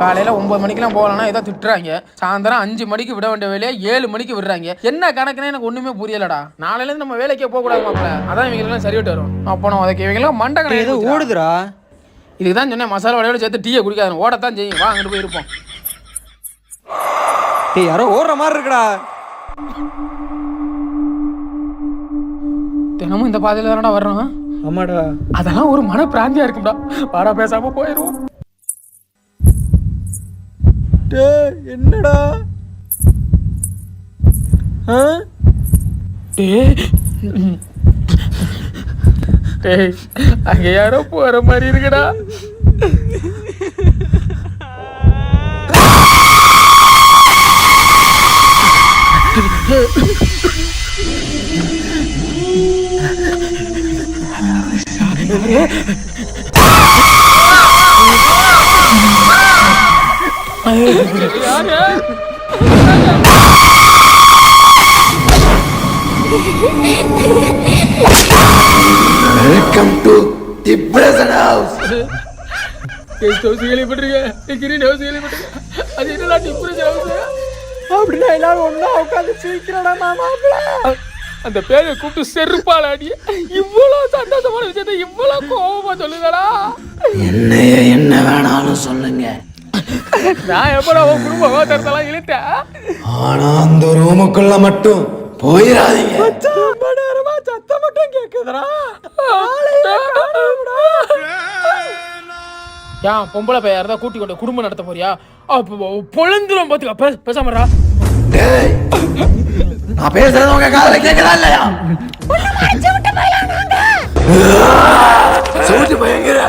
காலையில் 9 மணிக்கெல்லாம் போகலன்னா ஏதோ திட்டுறாங்க, சாயந்தரம் 5 மணிக்கு விட வேண்டிய வேலையை 7 மணிக்கு விடுறாங்க. என்ன கணக்குன்னு எனக்கு ஒன்றுமே புரியலடா. நாளையிலேருந்து நம்ம வேலைக்கே போகக்கூடாது மாப்பிள்ள, அதான் இவங்களுக்குலாம் சரிவிட்டு வரும். அப்போ நான் அதுக்கு இவங்கெல்லாம் மண்டை கடை ஏதோ ஓடுதுடா. இதுக்கு தான் சொன்னேன் மசாலா வடையோட சேர்த்து டீயை குடிக்காது, ஓடத்தான் செய்யும். வா அங்கிட்டு போயிருப்போம். யாரோ ஓடுற மாதிரி இருக்குடா. தினமும் இந்த பாதையில தானடா வர்றோம். ஆமாடா, அதெல்லாம் ஒரு மன பிராந்தியா இருக்கும்டா. வாடா பேசாம போயிடுவோம். என்னடா அங்க யாரோ போற மாதிரி இருக்குடா. Welcome to the prison house. Guest house கேள்விப்பட்டிருக்க, கிரீன் ஹவுஸ் கேள்விப்பட்டிருக்க, அது என்னடா டிப்ரஷன் ஹவுஸ்? அப்படின்னா எல்லாரும் ஒண்ணா உட்காந்து சிரிக்கிறடா மாப்பிள்ள. அந்த பேரை கூப்பிட்டு செருப்பால அடி. இவ்வளவு சந்தோஷமான விஷயத்தை இவ்வளவு கோபமா சொல்லுங்கடா. என்ன வேணாலும் சொல்லுங்க, நான் எப்படா உன் குடும்ப விவகாரத்தெல்லாம் இழுத்தேன். ஆனா அந்த ரூமுக்குள்ள மட்டும் போயிடாதீங்க. சத்தம் மட்டும் கேக்குதுடா. ஏன் பொம்பளை பையா இருந்தா கூட்டி கொண்டு குடும்பம் நடத்த போறியா? பொழந்துரும் பாத்துக்க, பேசாமடா. டேய், நான் பேசுறது உங்க காதுல கேக்குதா இல்லையா? சவுட்டு பயங்கர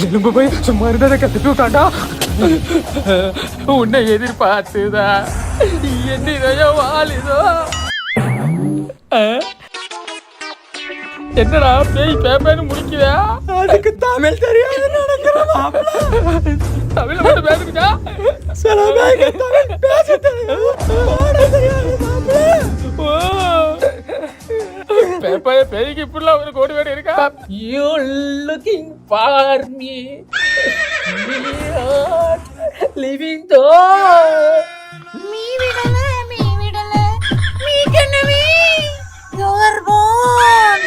எலும்பு போய் சும்மா இருந்ததை கத்துட்டு விட்டாண்டா. உன்னை எதிர்பார்த்துதா என்னையோ வாலிதோ. என்னடா பேய் பேப்பேன்னு முடிக்குதா? அதுக்கு தமிழ் தெரியாது நினைக்கிறேன். தமிழ் மட்டும் பேசுறா. சில பேருக்கு தமிழ் பேச தெரியாது. பேய்க்கு இப்படிலாம் ஒரு கோடி வேடி இருக்கா? You looking for me, living though. Me vidala, me kanavi, you're born.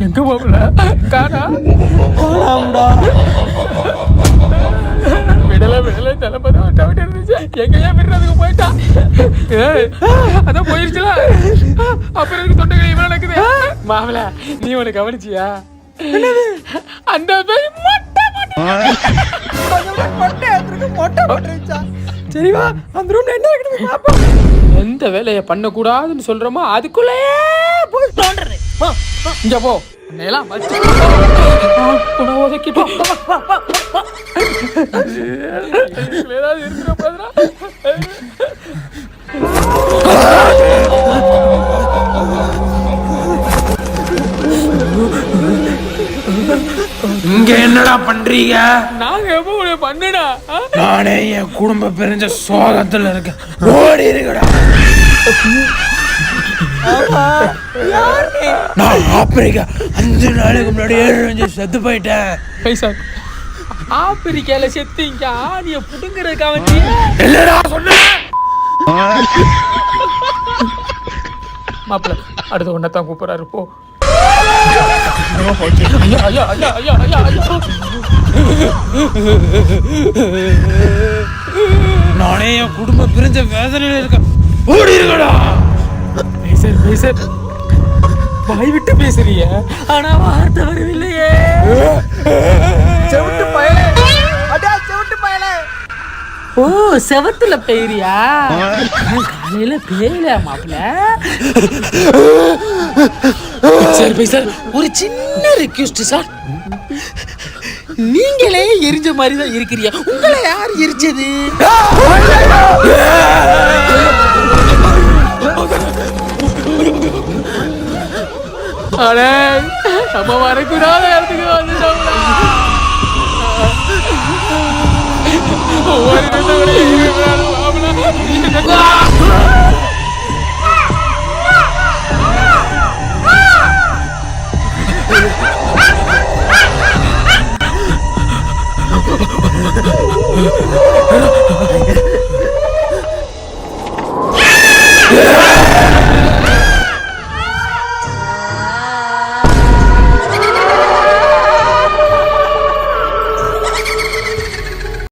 எங்க போகல காணா விடல தலைப்பதான் டவுட் இருந்துச்சு. எங்கேயா விடுறதுக்கு போயிட்டா. அதான் போயிருச்சுல. அப்புறம் இருக்கு தொண்டைகளை இவ்வளவு நடக்குது. மாமல நீ உனக்கு கவனிச்சியா? அந்த பேய் மொட்டை போட்டுருச்சா? சரிவா, அந்த ரூம்ல என்ன இருக்குன்னு பாப்போம். எந்த வேலையை பண்ணக்கூடாதுன்னு சொல்றோமோ அதுக்குள்ளேயே போய் தோன்றது. இங்க போ, எல்லாம் வச்சு ஒதுக்கிட்டோம். ஏதாவது இருக்கிற பாதுரா. இங்க என்னடா பண்றீங்க? நாங்க எப்ப பண்ணுடா. நானே என் குடும்ப பிரிஞ்ச சோகத்துல இருக்கேன். ஓடி இருக்கடா. நான் ஆப்பிரிக்கா 5 நாளைக்கு முன்னாடி 7 செத்து போயிட்டேன். சார், ஆப்பிரிக்கால செத்து இங்க ஆணிய புடுங்குறதுக்காக இல்லடா சொன்னேன். மாப்பிள்ள அடுத்த ஒன்னதான் கூப்பிடுறாரு. போ. நானே என் குடும்ப பிரிஞ்ச வேதனையில இருக்கேன். ஓடி இருக்கடா. பேசர் வாய் விட்டு பேசுறிய, ஆனா வார்த்தை வரவில்லையே. செவுட்டு பயலே, அடா செவுட்டு பயலே. ஓ, செவத்துல பெயரியா? காலையில பேயலையா மாப்பிள்ள? சரி சார், ஒரு சின்ன ரிக்வெஸ்ட் சார். நீங்களே எரிஞ்ச மாதிரி தான் இருக்கிறீங்க, உங்களை யார் எரிச்சது? நம்ம வரக்கூடாத இடத்துக்கு வந்துட்டோம்னா ஒவ்வொரு